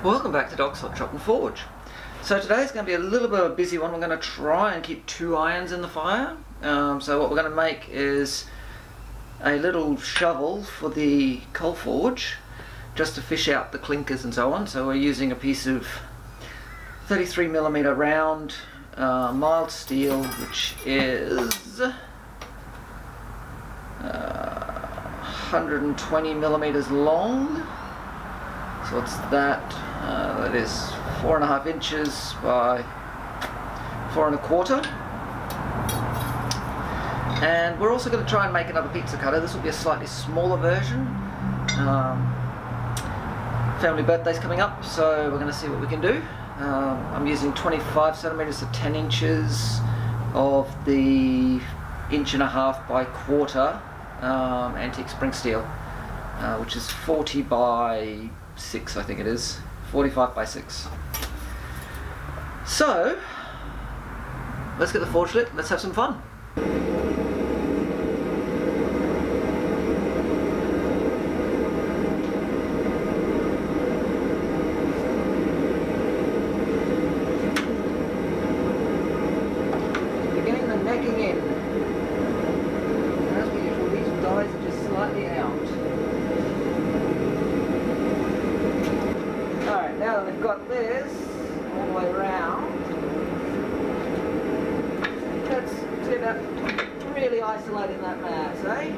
Welcome back to Doc's Hot Shop and Forge. So today's going to be a little bit of a busy one. We're going to try and keep 2 irons in the fire. So what we're going to make is a little shovel for the coal forge, just to fish out the clinkers and so on. So we're using a piece of 33mm round mild steel, which is 120mm long. So what's that? That is 4.5 inches by 4.25. And we're also going to try and make another pizza cutter. This will be a slightly smaller version. Family birthday's coming up, so we're going to see what we can do. I'm using 25cm to 10 inches of the 1.5 by 1/4 antique spring steel, which is 40 by 6, I think it is. 45 by 6. So, let's get the forge lit, let's have some fun. Beginning the necking in. As per usual, these dies are just slightly out. Alright, now that we've got this all the way around, let's see about really isolating that mass, eh?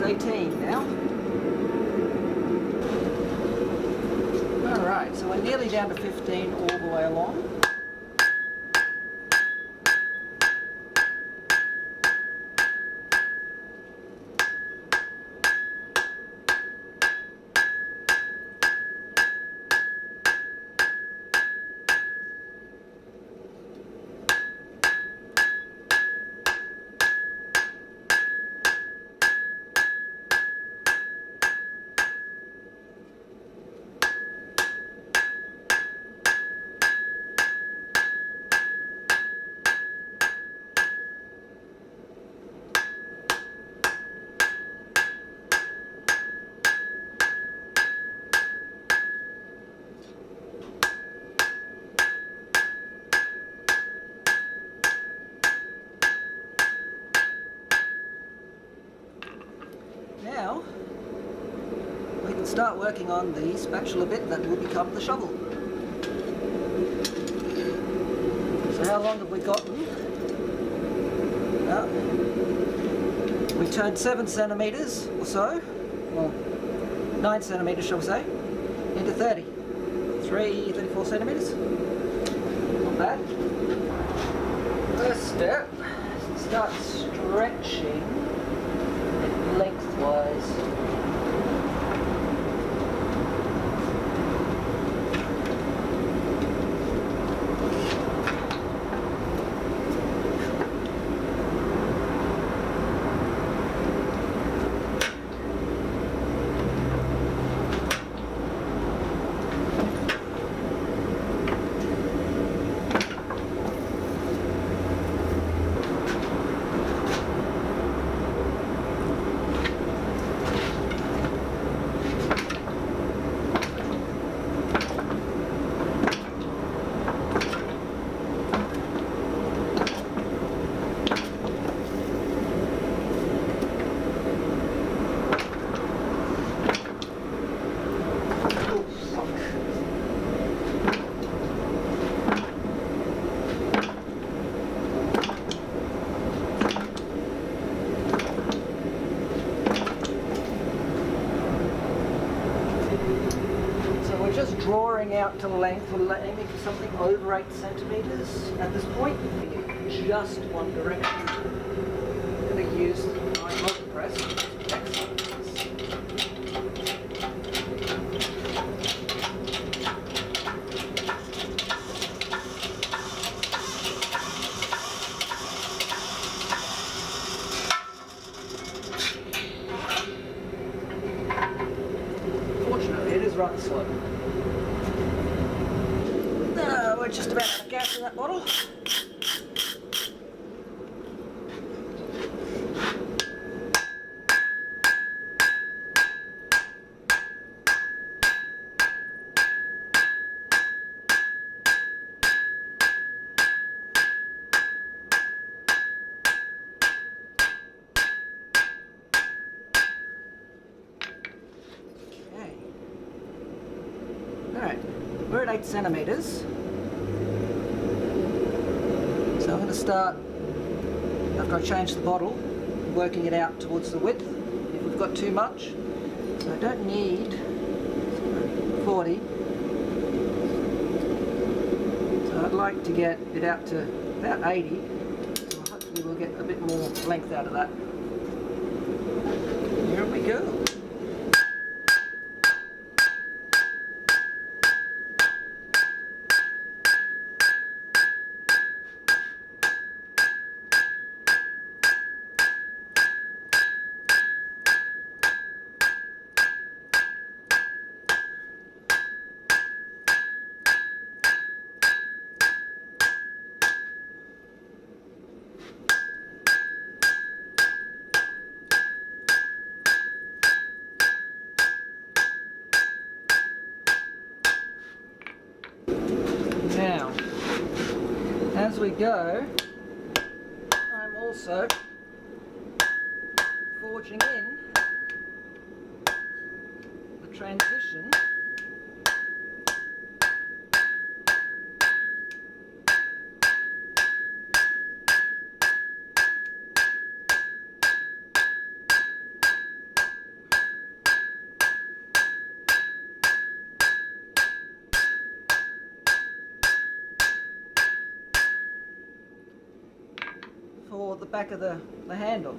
18 now. Alright, so we're nearly down to 15 all the way along. Now we can start working on the spatula bit that will become the shovel. So how long have we gotten? Well, we turned 7 centimetres or so, well 9 centimetres shall we say, into 34 centimetres. Not bad. First step, start stretching lengthwise. working out to length. We're aiming for something over 8 centimetres at this point. Just one direction. I'm going to use my motor press. Excellent. Fortunately, it is rather slow. We're just about out of gas in that bottle. Alright, we're at 8 centimetres. So I'm going to start, after I change the bottle, working it out towards the width. If we've got too much, so I don't need 40. So I'd like to get it out to about 80. So hopefully we'll get a bit more length out of that. Here we go. Now, as we go, I'm also forging in the transition for the back of the handle.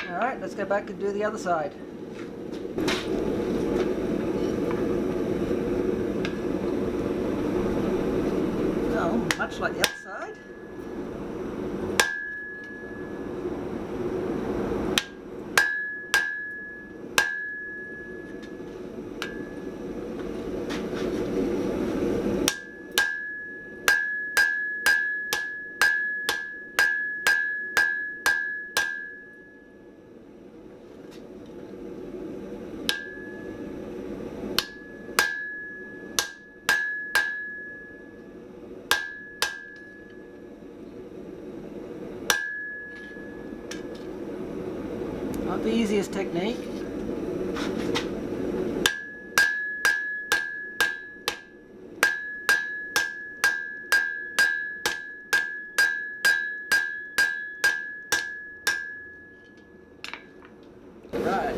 Alright, let's go back and do the other side. So, much like the other side. Not the easiest technique. Right.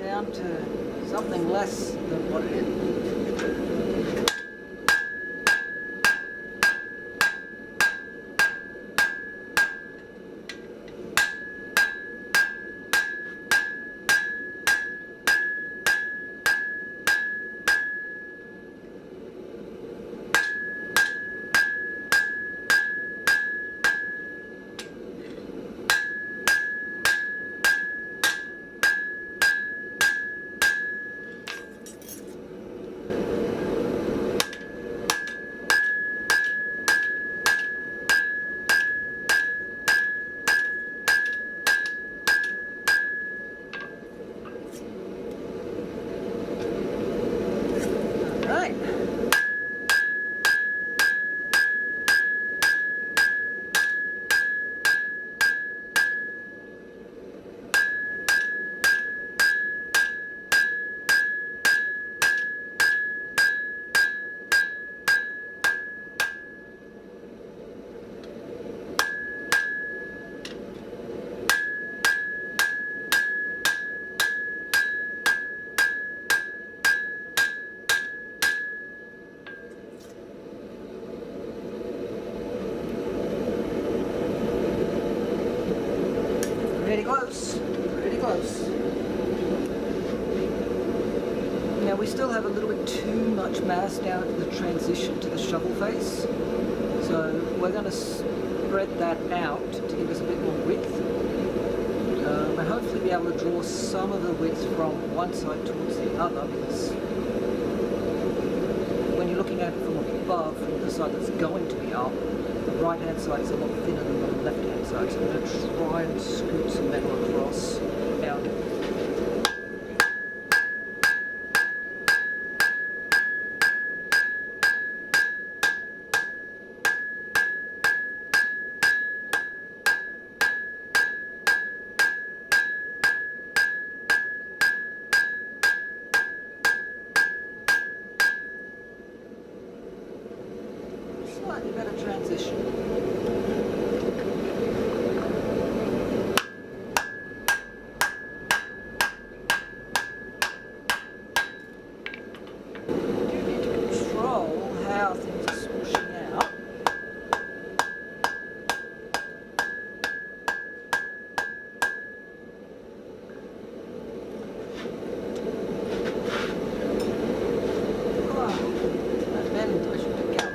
Down to something less than what it is. Pretty close, pretty close. Now we still have a little bit too much mass down at the transition to the shovel face, so we're going to spread that out to give us a bit more width, and hopefully be able to draw some of the width from one side towards the other, because when you're looking at it from above, from the side that's going to be up, the right hand side is a lot thinner than the left hand side, so I'm going to try and scoot some metal across out. Slightly better transition. You need to control how things are swooshing out. That bend I should pick out.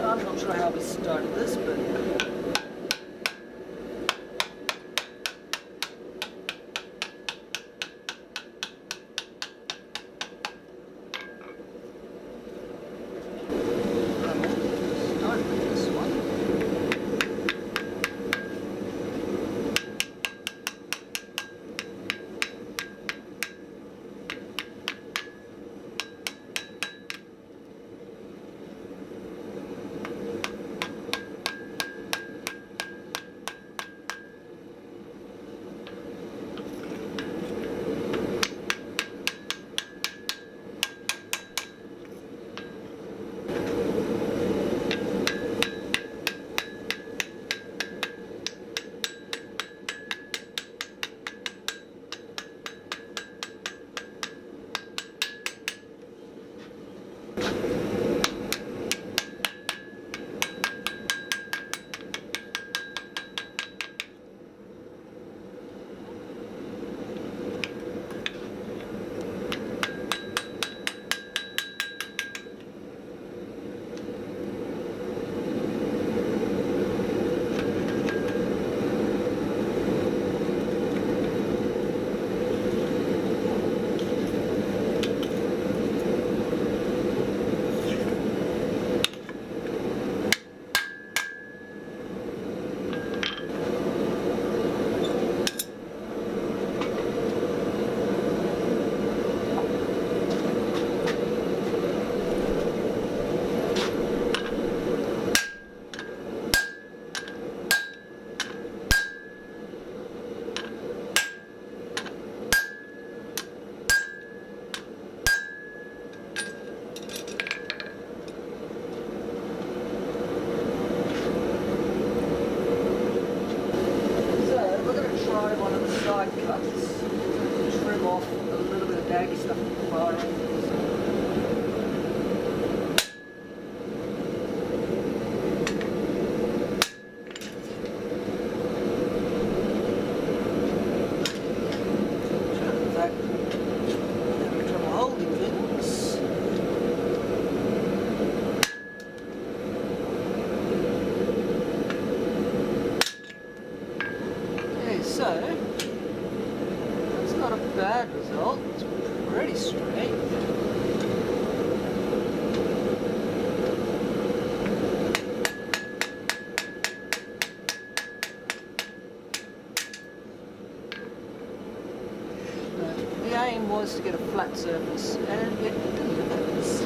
I'm not sure how we started this, but side cuts, trim off a little bit of daggy stuff at the far end. So, that's not a bad result, it's pretty straight. The aim was to get a flat surface, and it delivers.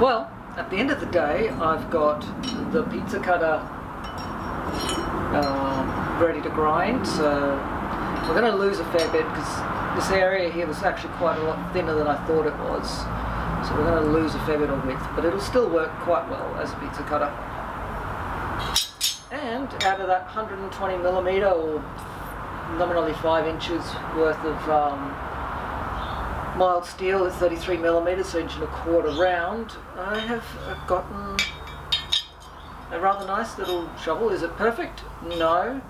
Well, at the end of the day, I've got the pizza cutter ready to grind, so we're going to lose a fair bit because this area here was actually quite a lot thinner than I thought it was. So we're going to lose a fair bit of width, but it'll still work quite well as a pizza cutter. And out of that 120mm or nominally 5 inches worth of mild steel, it's 33mm, so 1.25" round, I have gotten a rather nice little shovel. Is it perfect? No.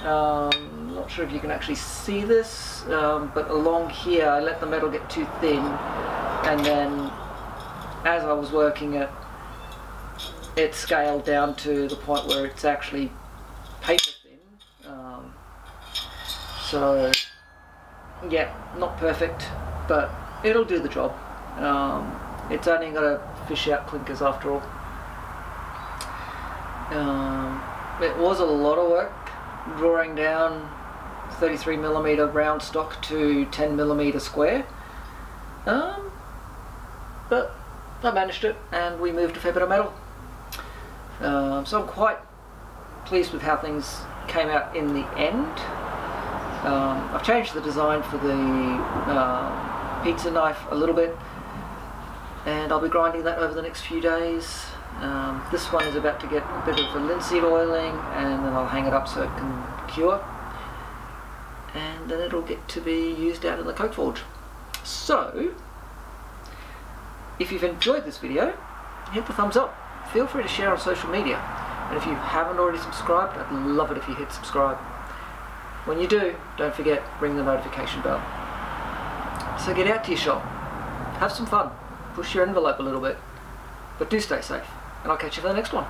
Not sure if you can actually see this, but along here I let the metal get too thin, and then as I was working it, it scaled down to the point where it's actually paper thin. So yeah, not perfect, but it'll do the job. It's only got to fish out clinkers after all. It was a lot of work drawing down 33mm round stock to 10mm square, but I managed it and we moved a fair bit of metal. So I'm quite pleased with how things came out in the end. I've changed the design for the pizza knife a little bit, and I'll be grinding that over the next few days. This one is about to get a bit of a linseed oiling, and then I'll hang it up so it can cure, and then it'll get to be used out in the coke forge. So if you've enjoyed this video, hit the thumbs up. Feel free to share on social media, and if you haven't already subscribed, I'd love it if you hit subscribe. When you do, don't forget, ring the notification bell. So get out to your shop, have some fun, push your envelope a little bit, but do stay safe, and I'll catch you for the next one.